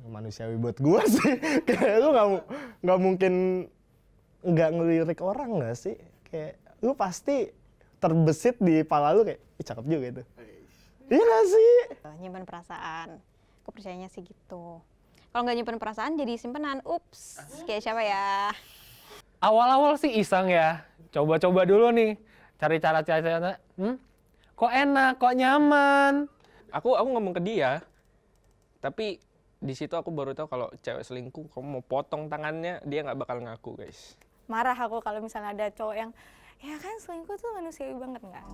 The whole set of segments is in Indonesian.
manusiawi buat gua sih. Kayak lu nggak mungkin nggak ngelirik orang nggak sih? Kayak lu pasti terbesit di kepala lu kayak, ih cakep juga itu. Iya nggak sih? Nyimpen perasaan, aku percayanya sih gitu. Kalau nggak nyimpen perasaan jadi simpenan, ups, kayak siapa ya? Awal-awal sih iseng ya, coba-coba dulu nih, cari cara-cara, kok enak, kok nyaman. Aku ngomong ke dia, tapi di situ aku baru tahu kalau cewek selingkuh, kamu mau potong tangannya, dia nggak bakal ngaku, guys. Marah aku kalau misalnya ada cowok yang, ya kan selingkuh tuh manusiawi banget nggak?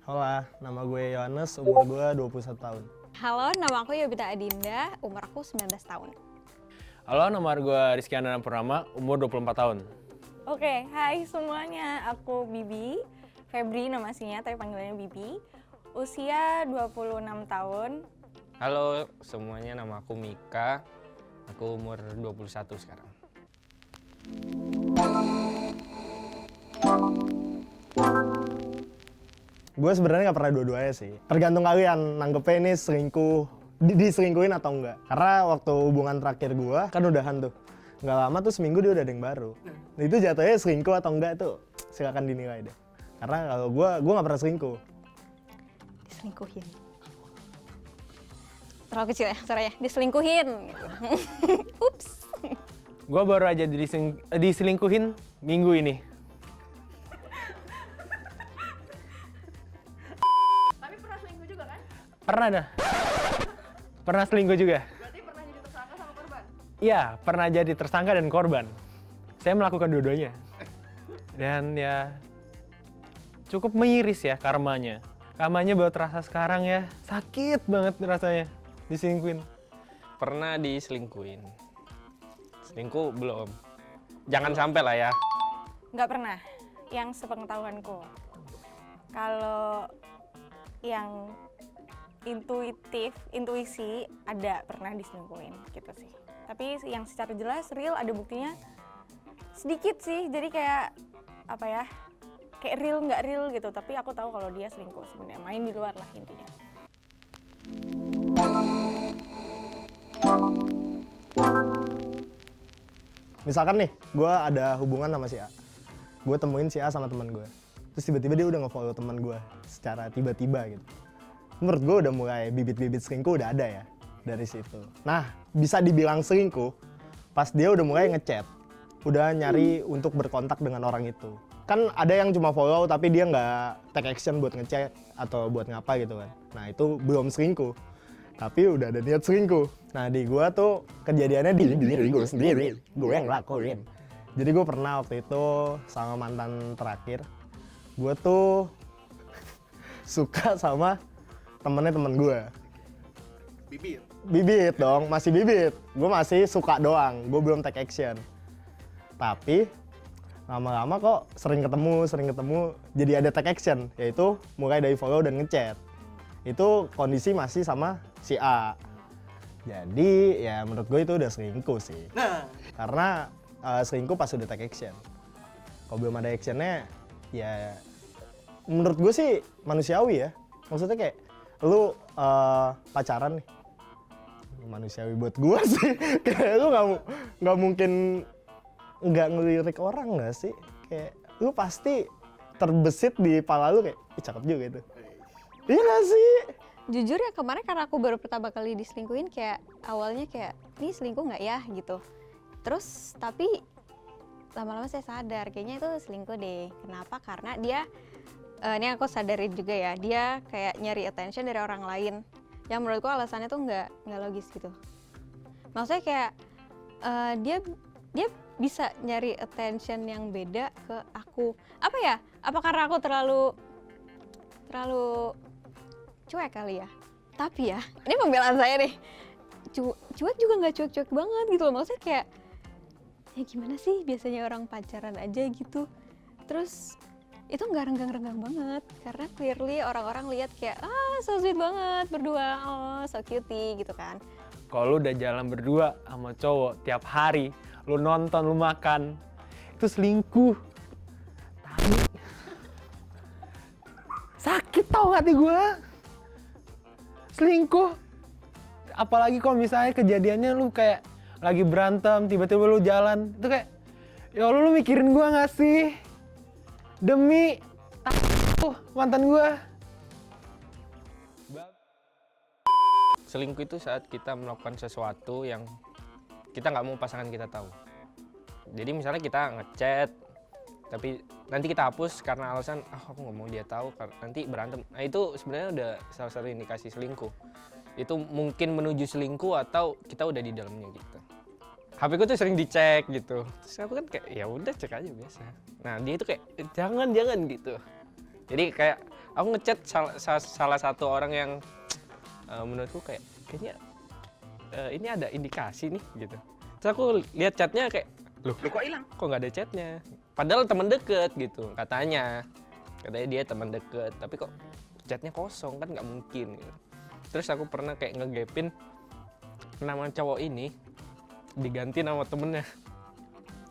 Halo, nama gue Yohanes, umur gue 21 tahun. Halo, nama aku Yobita Adinda, umur aku 19 tahun. Halo, nama gue Rizky Andana Purnama, umur 24 tahun. Oke, hai semuanya, aku Bibi, Febri nama aslinya tapi panggilannya Bibi. Usia 26 tahun. Halo semuanya, nama aku Mika, aku umur 21 sekarang. Gue sebenarnya nggak pernah dua-duanya sih. Tergantung kalian nanggepnya ini selingkuh, diselingkuhin atau enggak. Karena waktu hubungan terakhir gue kan udahan tuh. Nggak lama tuh seminggu dia udah ada yang baru. Nah, itu jatuhnya selingkuh atau enggak tuh silakan dinilai deh. Karena kalau gue nggak pernah selingkuh. Diselingkuhin. Terlalu kecil ya suaranya, diselingkuhin. Gitu. Ups. Gue baru aja diselingkuhin minggu ini. Tapi pernah selingkuh juga kan? Pernah dah. Pernah selingkuh juga. Berarti pernah jadi tersangka sama korban? Iya, pernah jadi tersangka dan korban. Saya melakukan dua-duanya. Dan ya, cukup miris ya karmanya. Karmanya baru terasa sekarang ya. Sakit banget rasanya diselingkuhin. Pernah diselingkuhin. Selingkuh belum. Jangan sampai lah ya. Nggak pernah, yang sepengetahuanku. Kalau yang intuisi ada pernah diselingkuhin gitu sih. Tapi yang secara jelas real ada buktinya sedikit sih. Jadi kayak apa ya? Kayak real nggak real gitu. Tapi aku tahu kalau dia selingkuh sebenarnya, main di luar lah intinya. Misalkan nih, gue ada hubungan sama si A. Gue temuin si A sama teman gue. Terus tiba-tiba dia udah nge-follow teman gue secara tiba-tiba gitu. Menurut gue udah mulai bibit-bibit selingkuh udah ada ya dari situ. Nah, bisa dibilang selingkuh pas dia udah mulai ngechat. Udah nyari untuk berkontak dengan orang itu. Kan ada yang cuma follow tapi dia nggak take action buat ngechat atau buat ngapa gitu kan. Nah, itu belum selingkuh. Tapi udah ada niat selingkuh. Nah di gua tuh kejadiannya di diri gue sendiri, gue yang ngelakuin. Jadi gue pernah waktu itu sama mantan terakhir, gue tuh suka sama temennya temen gue. Bibit. Bibit dong, masih bibit. Gue masih suka doang, gue belum take action. Tapi lama-lama kok sering ketemu, jadi ada take action, yaitu mulai dari follow dan ngechat. Itu kondisi masih sama si A. Jadi ya menurut gue itu udah selingkuh sih. Nah, Karena selingkuh pas udah take action. Kalau belum ada actionnya ya menurut gue sih manusiawi ya. Maksudnya kayak lu pacaran nih. Manusiawi buat gue sih. Kayak lu nggak mungkin nggak ngelirik orang nggak sih? Kayak lu pasti terbesit di kepala lu kayak, ih cakep juga itu. Iya gak sih? Jujur ya kemarin karena aku baru pertama kali diselingkuhin kayak awalnya kayak ini selingkuh nggak ya gitu. Terus tapi lama-lama saya sadar kayaknya itu selingkuh deh. Kenapa? Karena dia ini aku sadarin juga ya, dia kayak nyari attention dari orang lain. Yang menurutku alasannya tuh nggak logis gitu. Maksudnya kayak dia bisa nyari attention yang beda ke aku. Apa ya? Apa karena aku terlalu cuek kali ya. Tapi ya, ini pembelaan saya nih. Cuek juga nggak cuek-cuek banget gitu loh. Maksudnya kayak, ya gimana sih biasanya orang pacaran aja gitu. Terus itu nggak renggang-renggang banget. Karena clearly orang-orang lihat kayak, so sweet banget berdua, oh so cutie gitu kan. Kalau lu udah jalan berdua sama cowok tiap hari, lu nonton, lu makan, itu selingkuh. Sakit tau hati gue. Selingkuh. Apalagi kalau misalnya kejadiannya lu kayak lagi berantem, tiba-tiba lu jalan. Itu kayak, ya Allah lu mikirin gue gak sih? Demi mantan gue. Selingkuh itu saat kita melakukan sesuatu yang kita nggak mau pasangan kita tahu. Jadi misalnya kita ngechat, tapi nanti kita hapus karena alasan aku nggak mau dia tahu nanti berantem. Nah itu sebenarnya udah salah satu indikasi selingkuh. Itu mungkin menuju selingkuh atau kita udah di dalamnya gitu. HP ku tuh sering dicek gitu. Terus aku kan kayak ya udah cek aja biasa. Nah dia itu kayak jangan gitu. Jadi kayak aku ngechat salah satu orang yang menurutku kayaknya ini ada indikasi nih gitu. Terus aku lihat chatnya kayak loh kok hilang? Kok nggak ada chatnya? Padahal teman deket gitu katanya dia teman deket, tapi kok chatnya kosong kan nggak mungkin. Gitu. Terus aku pernah kayak ngegapin nama cowok ini diganti nama temennya.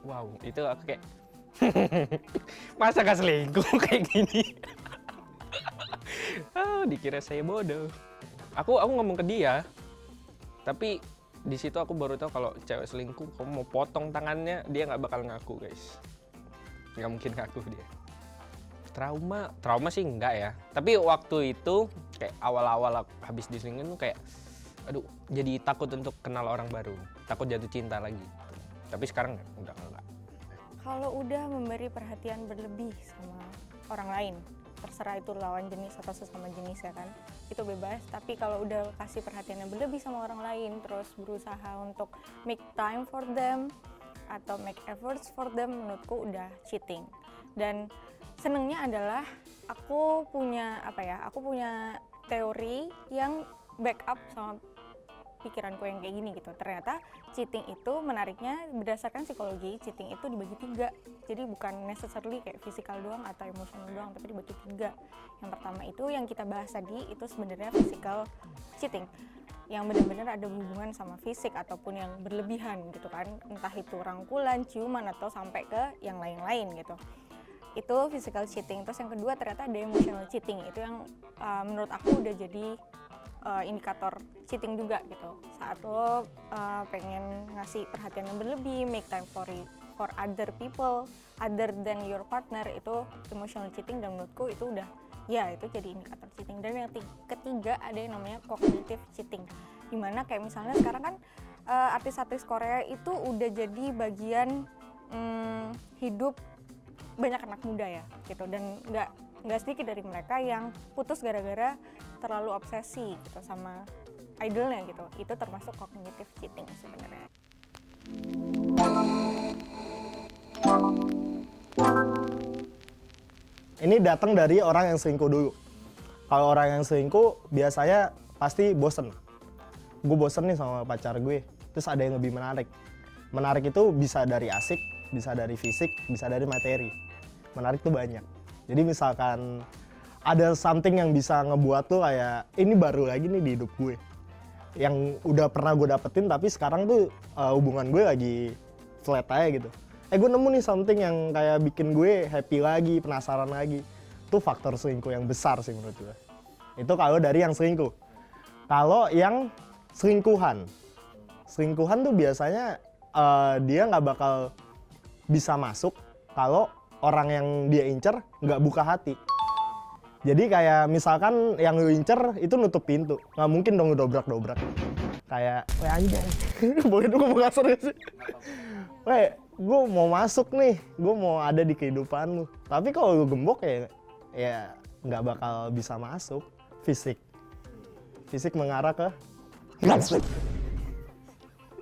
Wow itu aku kayak masa gak selingkuh kayak gini? Dikira saya bodoh. Aku ngomong ke dia, tapi di situ aku baru tahu kalau cewek selingkuh, kamu mau potong tangannya, dia nggak bakal ngaku guys, nggak mungkin ngaku dia. Trauma sih enggak ya, tapi waktu itu kayak awal-awal habis diselingkuhin tuh kayak, aduh, jadi takut untuk kenal orang baru, takut jatuh cinta lagi. Tapi sekarang udah enggak. Kalau udah memberi perhatian berlebih sama orang lain, terserah itu lawan jenis atau sesama jenis ya kan, itu bebas. Tapi kalau udah kasih perhatian yang berlebih sama orang lain, terus berusaha untuk make time for them atau make efforts for them, menurutku udah cheating. Dan senengnya adalah aku punya teori yang backup sama pikiranku yang kayak gini gitu. Ternyata cheating itu menariknya berdasarkan psikologi, cheating itu dibagi 3. Jadi bukan necessarily kayak fisikal doang atau emosional doang, tapi dibagi 3. Yang pertama itu yang kita bahas tadi, itu sebenarnya physical cheating, yang benar-benar ada hubungan sama fisik ataupun yang berlebihan gitu kan, entah itu rangkulan, ciuman, atau sampai ke yang lain-lain gitu. Itu physical cheating. Terus yang kedua ternyata ada emotional cheating, itu yang menurut aku udah jadi indikator cheating juga gitu. Saat lo pengen ngasih perhatian yang berlebih, make time for other people other than your partner, itu emotional cheating, dan menurutku itu udah itu jadi indikator cheating. Dan yang ketiga ada yang namanya cognitive cheating, dimana kayak misalnya sekarang kan artis-artis Korea itu udah jadi bagian hidup banyak anak muda ya gitu, dan nggak sedikit dari mereka yang putus gara-gara terlalu obsesi gitu sama idolnya gitu. Itu termasuk cognitive cheating sebenarnya. Ini datang dari orang yang selingkuh dulu. Kalau orang yang selingkuh biasanya pasti bosen. Gue bosen nih sama pacar gue, terus ada yang lebih menarik. Menarik itu bisa dari asik, bisa dari fisik, bisa dari materi. Menarik tuh banyak. Jadi misalkan ada something yang bisa ngebuat tuh kayak ini baru lagi nih di hidup gue, yang udah pernah gue dapetin tapi sekarang tuh hubungan gue lagi flat aja gitu. Gue nemu nih something yang kayak bikin gue happy lagi, penasaran lagi. Itu faktor selingkuh yang besar sih menurut gue. Itu kalau dari yang selingkuh. Kalau yang selingkuhan tuh biasanya dia nggak bakal bisa masuk kalau orang yang dia incer nggak buka hati. Jadi kayak misalkan yang lu incer itu nutup pintu, nggak mungkin dong dobrak-dobrak. Kayak, weh anjay, boleh dong ngomong kasar gak sih? Weh, gue mau masuk nih, gue mau ada di kehidupan lu. Tapi kalau lu gembok ya nggak bakal bisa masuk. Fisik mengarah ke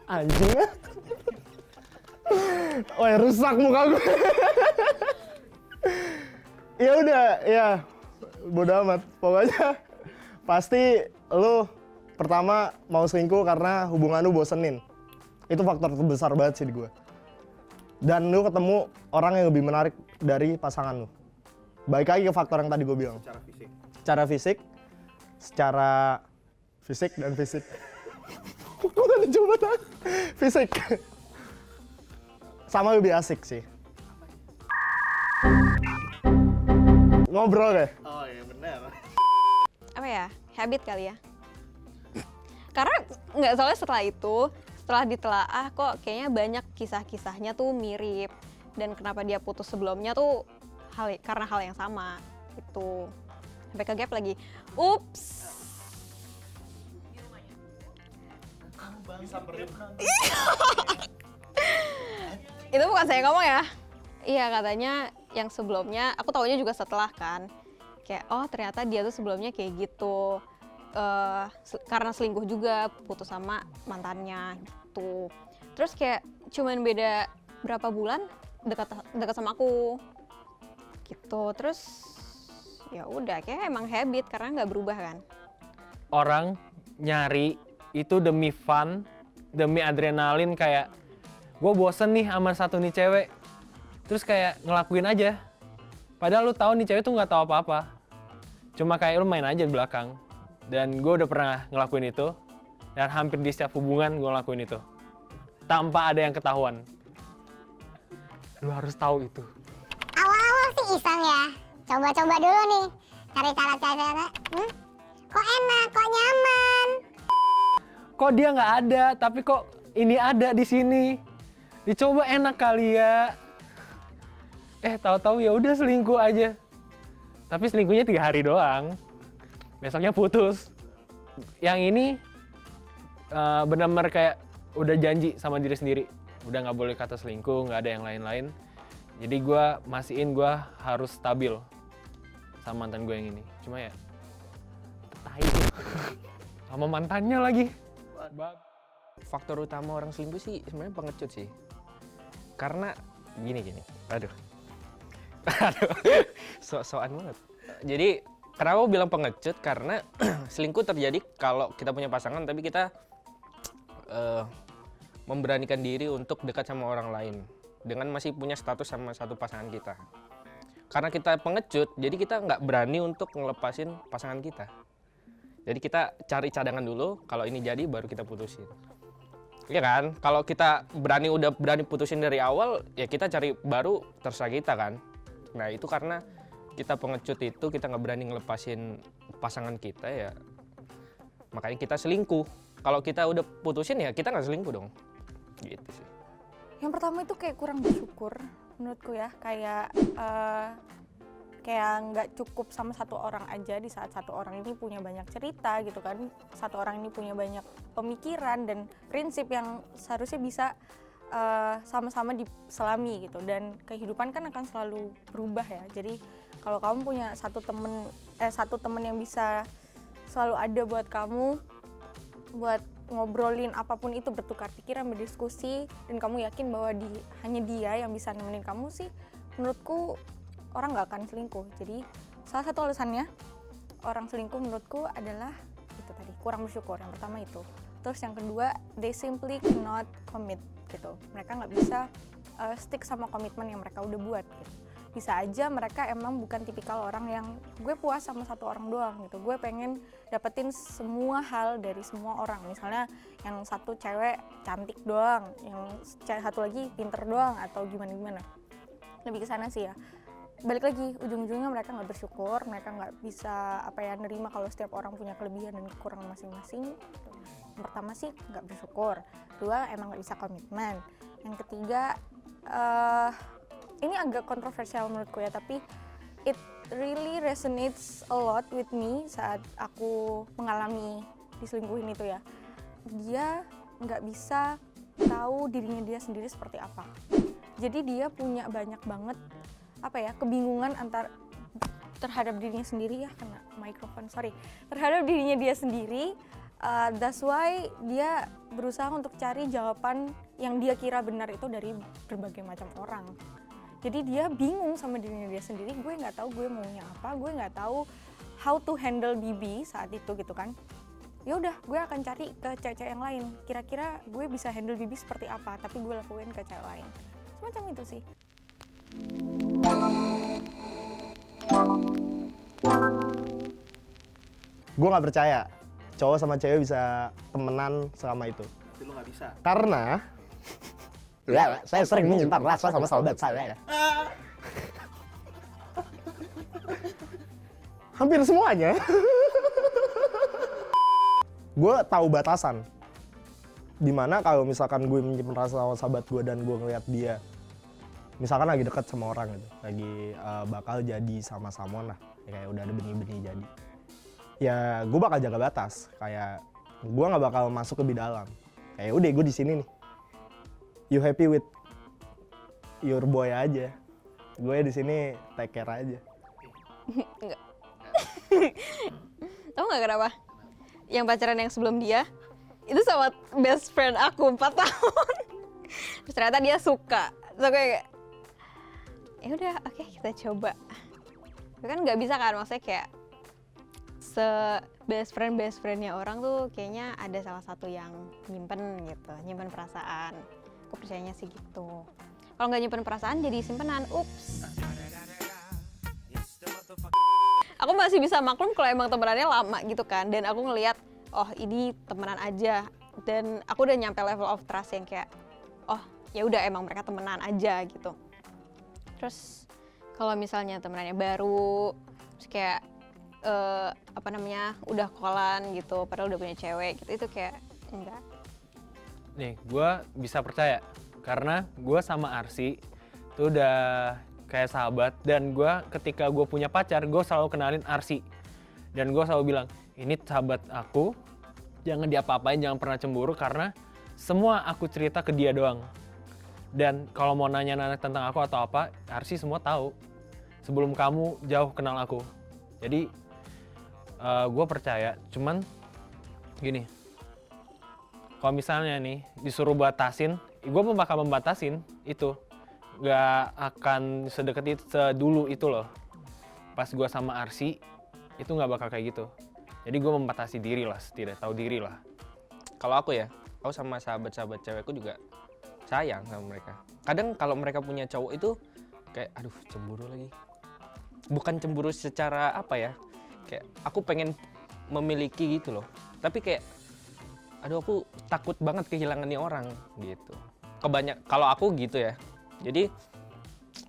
anjing. Weh, rusak muka gue. Ya udah, ya. Bodo amat, pokoknya pasti lu pertama mau selingkuh karena hubungan lu bosenin. Itu faktor terbesar banget sih di gue. Dan lu ketemu orang yang lebih menarik dari pasangan lu. Balik lagi ke faktor yang tadi gue bilang. Secara fisik dan fisik. Gue gak dicoba tadi. Fisik. Sama lebih asik sih. ngobrol kayak. Oh iya benar. Apa ya, habit kali ya. Karena nggak soalnya setelah ditelaah kok kayaknya banyak kisah-kisahnya tuh mirip, dan kenapa dia putus sebelumnya tuh karena hal yang sama itu. Sampai ke gap lagi. Ups. Itu bukan saya ngomong ya. Iya, katanya yang sebelumnya, aku taunya juga setelah kan. Kayak, oh ternyata dia tuh sebelumnya kayak gitu. Karena selingkuh juga, putus sama mantannya gitu. Terus kayak cuman beda berapa bulan dekat sama aku. Gitu. Terus ya udah, kayak emang habit karena nggak berubah kan. Orang nyari itu demi fun, demi adrenalin, kayak gue bosen nih sama satu nih cewek, terus kayak ngelakuin aja. Padahal lu tahu nih cewek tuh nggak tahu apa-apa, cuma kayak lu main aja di belakang. Dan gue udah pernah ngelakuin itu, dan hampir di setiap hubungan gue ngelakuin itu, tanpa ada yang ketahuan. Lu harus tahu itu. Awal-awal sih iseng ya, coba-coba dulu nih, cari cara-cara, kok enak, kok nyaman. Kok dia nggak ada, tapi kok ini ada di sini. Dicoba enak kali ya. Tahu-tahu ya udah selingkuh aja. Tapi selingkuhnya 3 hari doang. Besoknya putus. Yang ini benar-benar kayak udah janji sama diri sendiri. Udah nggak boleh kata selingkuh, nggak ada yang lain-lain. Jadi gue mastiin gue harus stabil sama mantan gue yang ini. Cuma ya, tai sama mantannya lagi. Faktor utama orang selingkuh sih sebenarnya pengecut sih. Karena gini. Aduh. Sok-sokan banget. Jadi kenapa aku bilang pengecut? Karena selingkuh terjadi kalau kita punya pasangan tapi kita memberanikan diri untuk dekat sama orang lain dengan masih punya status sama satu pasangan kita. Karena kita pengecut, jadi kita nggak berani untuk ngelepasin pasangan kita. Jadi kita cari cadangan dulu, kalau ini jadi baru kita putusin. Iya kan? Kalau kita udah berani putusin dari awal, ya kita cari baru terserah kita kan. Nah itu karena kita pengecut itu, kita nggak berani ngelepasin pasangan kita ya. Makanya kita selingkuh. Kalau kita udah putusin ya kita nggak selingkuh dong. Gitu sih. Yang pertama itu kayak kurang bersyukur menurutku ya, kayak nggak cukup sama satu orang aja di saat satu orang ini punya banyak cerita gitu kan, satu orang ini punya banyak pemikiran dan prinsip yang seharusnya bisa sama-sama diselami gitu, dan kehidupan kan akan selalu berubah ya. Jadi kalau kamu punya satu temen yang bisa selalu ada buat kamu, buat ngobrolin apapun itu, bertukar pikiran, berdiskusi, dan kamu yakin bahwa hanya dia yang bisa nemenin kamu sih, menurutku orang nggak akan selingkuh. Jadi salah satu alasannya orang selingkuh menurutku adalah itu tadi, kurang bersyukur. Yang pertama itu. Terus yang kedua, they simply cannot commit gitu. Mereka nggak bisa stick sama komitmen yang mereka udah buat gitu. Bisa aja mereka emang bukan tipikal orang yang gue puas sama satu orang doang gitu. Gue pengen dapetin semua hal dari semua orang. Misalnya yang satu cewek cantik doang, yang satu lagi pinter doang, atau gimana-gimana. Lebih ke sana sih ya. Balik lagi, ujung-ujungnya mereka nggak bersyukur, mereka nggak bisa nerima kalau setiap orang punya kelebihan dan kekurangan masing-masing. Yang pertama sih nggak bersyukur, dua emang nggak bisa komitmen, yang ketiga ini agak kontroversial menurutku ya, tapi it really resonates a lot with me saat aku mengalami diselingkuhin itu ya. Dia nggak bisa tahu dirinya dia sendiri seperti apa, jadi dia punya banyak banget kebingungan terhadap dirinya sendiri ya, kena mikrofon, terhadap dirinya dia sendiri. That's why dia berusaha untuk cari jawaban yang dia kira benar itu dari berbagai macam orang. Jadi dia bingung sama dirinya dia sendiri, gue nggak tahu gue maunya apa, gue nggak tahu how to handle Bibi saat itu gitu kan. Ya udah, gue akan cari ke cewek-cewek yang lain, kira-kira gue bisa handle Bibi seperti apa, tapi gue lakuin ke cewek lain. Semacam itu sih. Gue nggak percaya cowok sama cewek bisa temenan selama itu. Tapi lu nggak bisa. Karena ya, saya sering menyimpan rasa sama sahabat saya. Hampir semuanya. Gue tahu batasan. Dimana kalau misalkan gue menyimpan rasa sama sahabat gue dan gue ngeliat dia misalkan lagi deket sama orang gitu, lagi bakal jadi sama someone lah, ya kayak udah ada benih-benih jadi. Ya gue bakal jaga batas, kayak gue nggak bakal masuk lebih dalam. Kayak udah gue di sini nih. You happy with your boy aja. Gue di sini take care aja. Enggak. Tahu nggak kenapa? Yang pacaran yang sebelum dia itu sama best friend aku 4 tahun. Terus ternyata dia suka. Terus aku kayak, ya udah, oke, kita coba. Tapi kan nggak bisa kan, maksudnya kayak best friendnya orang tuh kayaknya ada salah satu yang nyimpen gitu, nyimpen perasaan. Aku percayanya sih gitu. Kalau nggak nyimpen perasaan jadi simpenan, ups. Aku masih bisa maklum kalau emang temenannya lama gitu kan, dan aku ngelihat oh ini temenan aja, dan aku udah nyampe level of trust yang kayak oh ya udah emang mereka temenan aja gitu. Terus kalau misalnya temenannya baru, terus kayak udah kolan gitu, padahal udah punya cewek gitu, itu kayak enggak. Nih, gue bisa percaya karena gue sama Arsi tuh udah kayak sahabat, dan gue ketika gue punya pacar gue selalu kenalin Arsi, dan gue selalu bilang ini sahabat aku, jangan diapa-apain, jangan pernah cemburu karena semua aku cerita ke dia doang. Dan kalau mau nanya-nanya tentang aku atau apa, Arsi semua tahu sebelum kamu jauh kenal aku. Jadi gue percaya, cuman gini, kalau misalnya nih disuruh batasin, gue bakal membatasin itu. Gak akan sedekat itu, sedulu itu loh. Pas gue sama Arsi, itu gak bakal kayak gitu. Jadi gue membatasi diri lah, setidaknya tahu diri lah. Kalau aku ya, aku sama sahabat-sahabat cewekku juga sayang sama mereka. Kadang kalau mereka punya cowok itu kayak aduh cemburu lagi. Bukan cemburu secara apa ya, kayak aku pengen memiliki gitu loh. Tapi kayak aduh aku takut banget kehilangan nih orang gitu. Kalau aku gitu ya. Jadi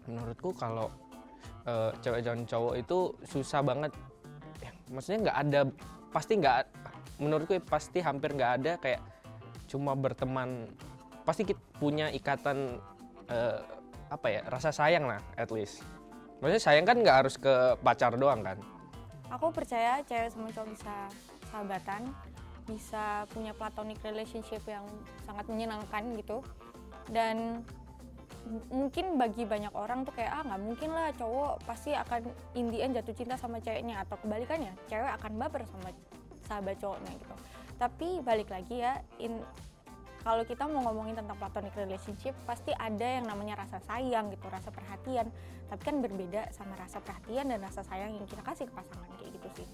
menurutku kalau cewek dan cowok itu susah banget. Ya, maksudnya nggak ada, pasti nggak. Menurutku pasti hampir nggak ada kayak cuma berteman. Pasti kita punya ikatan rasa sayang lah, at least. Maksudnya sayang kan nggak harus ke pacar doang kan. Aku percaya cewek sama cowok bisa sahabatan, bisa punya platonic relationship yang sangat menyenangkan gitu. Dan mungkin bagi banyak orang tuh kayak nggak mungkin lah cowok pasti akan in the end jatuh cinta sama ceweknya, atau kebalikannya cewek akan baper sama sahabat cowoknya gitu. Tapi balik lagi ya, kalau kita mau ngomongin tentang platonic relationship pasti ada yang namanya rasa sayang gitu, rasa perhatian. Tapi kan berbeda sama rasa perhatian dan rasa sayang yang kita kasih ke pasangan, kayak gitu sih.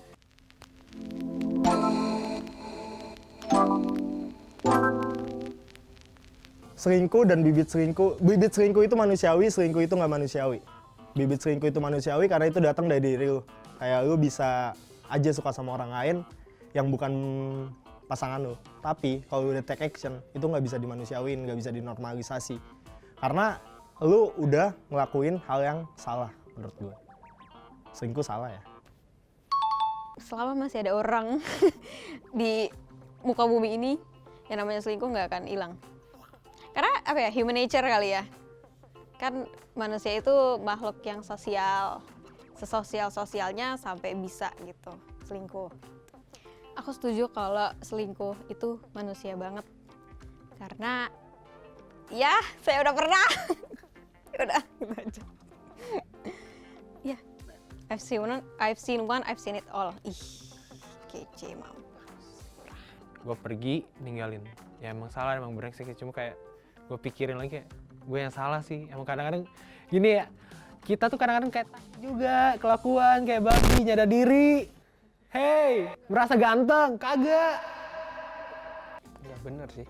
Selingkuh dan bibit selingkuh itu manusiawi, selingkuh itu nggak manusiawi. Bibit selingkuh itu manusiawi karena itu datang dari diri lu. Kayak lu bisa aja suka sama orang lain yang bukan pasangan lu. Tapi kalau lu udah take action, itu nggak bisa dimanusiawin, nggak bisa dinormalisasi. Karena lu udah ngelakuin hal yang salah menurut gue. Selingkuh salah ya. Selama masih ada orang di muka bumi ini, yang namanya selingkuh nggak akan hilang. Karena apa ya, human nature kali ya. Kan manusia itu makhluk yang sosial, sesosial-sosialnya sampai bisa gitu selingkuh. Aku setuju kalau selingkuh itu manusia banget. Karena ya saya udah pernah. Udah gitu aja. Ya, I've seen one, I've seen it all. Ih, kece mam. Gue pergi ninggalin. Ya emang salah, emang brengsek, cuma kayak gue pikirin lagi kayak gue yang salah sih. Emang kadang-kadang gini ya, kita tuh kadang-kadang kayak juga kelakuan kayak babi, nyadar diri. Hey, merasa ganteng, kagak. Ya bener sih,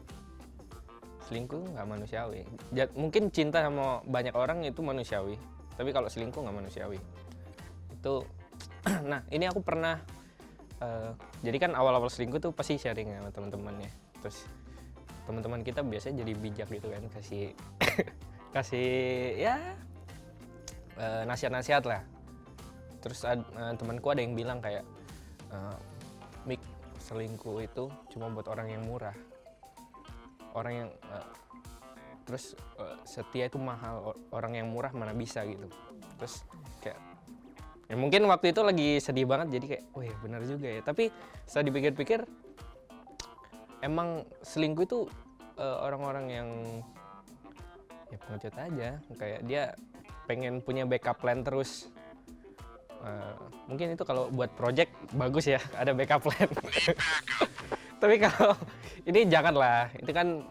selingkuh nggak manusiawi. Mungkin cinta sama banyak orang itu manusiawi, tapi kalau selingkuh nggak manusiawi. Itu, nah ini aku pernah, jadi kan awal-awal selingkuh tuh pasti sharing sama teman-temannya. Terus teman-teman kita biasanya jadi bijak gitu kan, kasih ya nasihat-nasihat lah. Terus temanku ada yang bilang kayak Mik, selingkuh itu cuma buat orang yang murah, orang yang terus setia itu mahal, orang yang murah mana bisa gitu. Terus kayak ya mungkin waktu itu lagi sedih banget, jadi kayak oh ya benar juga ya. Tapi setelah dipikir-pikir emang selingkuh itu orang-orang yang ya pengecut aja, kayak dia pengen punya backup plan terus. Mungkin itu kalau buat project bagus ya, ada backup plan. Tapi kalau ini janganlah, itu kan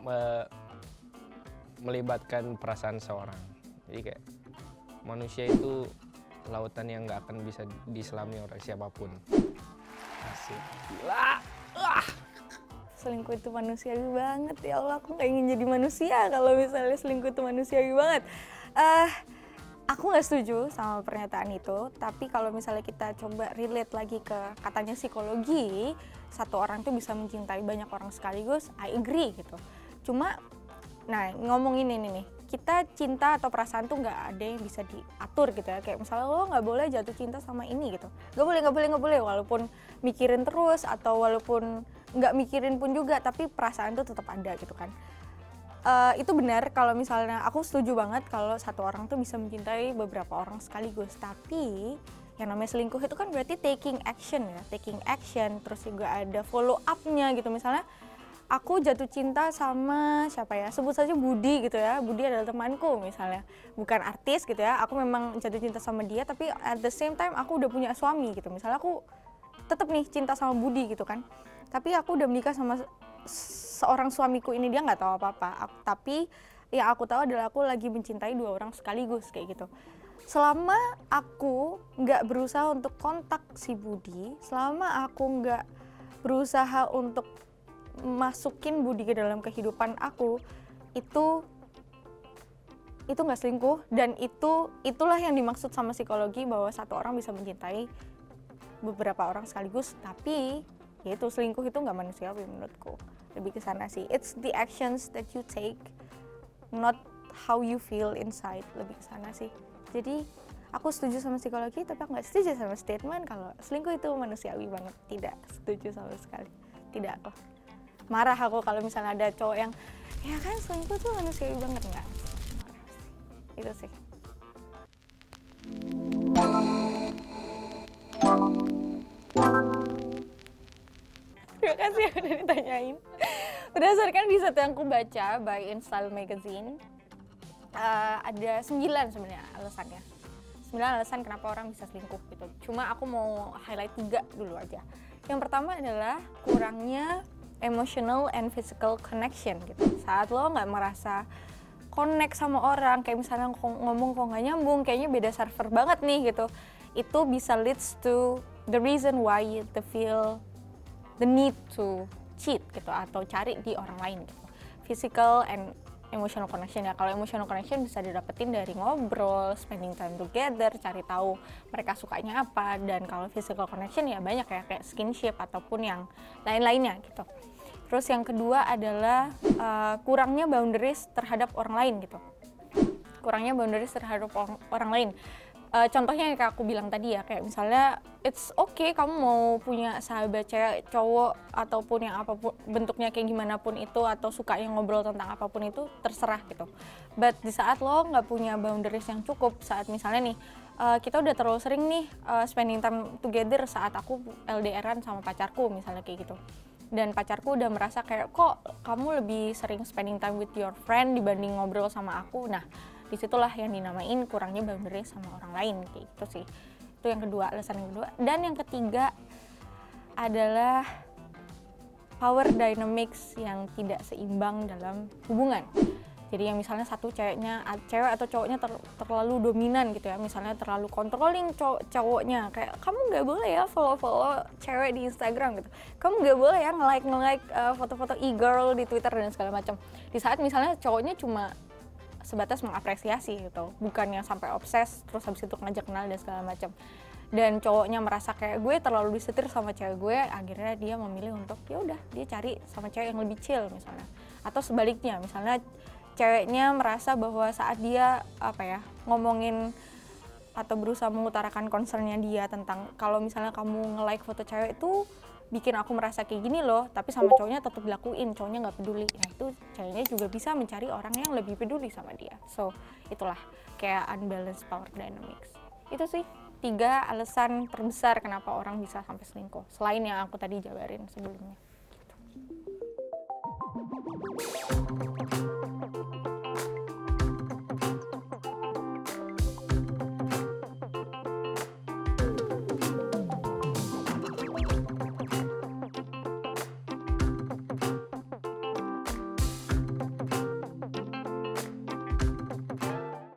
melibatkan perasaan seorang. Jadi kayak manusia itu lautan yang nggak akan bisa diselami oleh siapapun. Asik. Gila. Selingkuh itu manusiawi banget, ya Allah, aku nggak ingin jadi manusia kalau misalnya selingkuh itu manusiawi banget. Aku nggak setuju sama pernyataan itu, tapi kalau misalnya kita coba relate lagi ke katanya psikologi, satu orang tuh bisa mencintai banyak orang sekaligus, I agree gitu. Cuma, nah ngomongin ini nih, kita cinta atau perasaan tuh nggak ada yang bisa diatur gitu ya. Kayak misalnya lo nggak boleh jatuh cinta sama ini gitu, nggak boleh, walaupun mikirin terus atau walaupun nggak mikirin pun juga, tapi perasaan tuh tetap ada gitu kan. Itu benar kalau misalnya aku setuju banget kalau satu orang tuh bisa mencintai beberapa orang sekaligus, tapi yang namanya selingkuh itu kan berarti taking action ya, terus juga ada follow up-nya gitu. Misalnya aku jatuh cinta sama siapa ya, sebut saja Budi gitu ya, Budi adalah temanku misalnya, bukan artis gitu ya, aku memang jatuh cinta sama dia, tapi at the same time aku udah punya suami gitu. Misalnya aku tetap nih cinta sama Budi gitu kan, tapi aku udah menikah sama seorang suamiku ini, dia nggak tahu apa-apa, tapi yang aku tahu adalah aku lagi mencintai dua orang sekaligus kayak gitu. Selama aku nggak berusaha untuk kontak si Budi, selama aku nggak berusaha untuk masukin Budi ke dalam kehidupan aku, itu nggak selingkuh. Dan itulah yang dimaksud sama psikologi, bahwa satu orang bisa mencintai beberapa orang sekaligus, tapi yaitu selingkuh itu nggak manusiawi menurutku. Lebih ke sana sih, it's the actions that you take, not how you feel inside. Lebih ke sana sih. Jadi aku setuju sama psikologi, tapi aku nggak setuju sama statement kalau selingkuh itu manusiawi banget. Tidak setuju sama sekali, tidak kok. Marah aku kalau misalnya ada cowok yang ya kan selingkuh tuh manusiawi banget, nggak. Itu sih. Terima kasih yang udah ditanyain. Berdasarkan riset yang aku baca by InStyle Magazine, ada 9 sebenarnya alasannya. 9 alasan kenapa orang bisa selingkuh gitu. Cuma aku mau highlight 3 dulu aja. Yang pertama adalah kurangnya emotional and physical connection gitu. Saat lo nggak merasa connect sama orang, kayak misalnya ngomong kok nggak nyambung, kayaknya beda server banget nih gitu. Itu bisa leads to the reason why you feel the need to cheat gitu, atau cari di orang lain gitu. Physical and emotional connection ya. Kalau emotional connection bisa didapetin dari ngobrol, spending time together, cari tahu mereka sukanya apa. Dan kalau physical connection ya banyak ya, kayak skinship ataupun yang lain-lainnya gitu. Terus yang kedua adalah kurangnya boundaries terhadap orang lain gitu. Kurangnya boundaries terhadap orang lain. Contohnya yang kayak aku bilang tadi ya, kayak misalnya it's okay kamu mau punya sahabat cewek, cowok, ataupun yang apapun bentuknya, kayak gimana pun itu, atau suka yang ngobrol tentang apapun itu, terserah gitu. But di saat lo nggak punya boundaries yang cukup, saat misalnya nih kita udah terlalu sering nih spending time together, saat aku LDR-an sama pacarku misalnya kayak gitu, dan pacarku udah merasa kayak kok kamu lebih sering spending time with your friend dibanding ngobrol sama aku. Nah disitulah yang dinamain kurangnya boundaries sama orang lain kayak gitu sih. Itu yang kedua, alasan yang kedua. Dan yang ketiga adalah power dynamics yang tidak seimbang dalam hubungan. Jadi yang misalnya satu cewek atau cowoknya terlalu dominan gitu ya, misalnya terlalu controlling cowoknya, kayak kamu nggak boleh ya follow cewek di Instagram gitu, kamu nggak boleh ya nge-like foto-foto e-girl di Twitter dan segala macam. Di saat misalnya cowoknya cuma sebatas mengapresiasi gitu, bukannya sampai obses terus habis itu ngajak kenal dan segala macam. Dan cowoknya merasa kayak gue terlalu disetir sama cewek gue, akhirnya dia memilih untuk ya udah dia cari sama cewek yang lebih chill misalnya. Atau sebaliknya, misalnya ceweknya merasa bahwa saat dia ngomongin atau berusaha mengutarakan concernnya dia tentang kalau misalnya kamu nge-like foto cewek itu bikin aku merasa kayak gini loh, tapi sama cowoknya tetap dilakuin, cowoknya nggak peduli. Nah itu ceweknya juga bisa mencari orang yang lebih peduli sama dia. So itulah kayak unbalanced power dynamics. Itu sih 3 alasan terbesar kenapa orang bisa sampai selingkuh, selain yang aku tadi jabarin sebelumnya.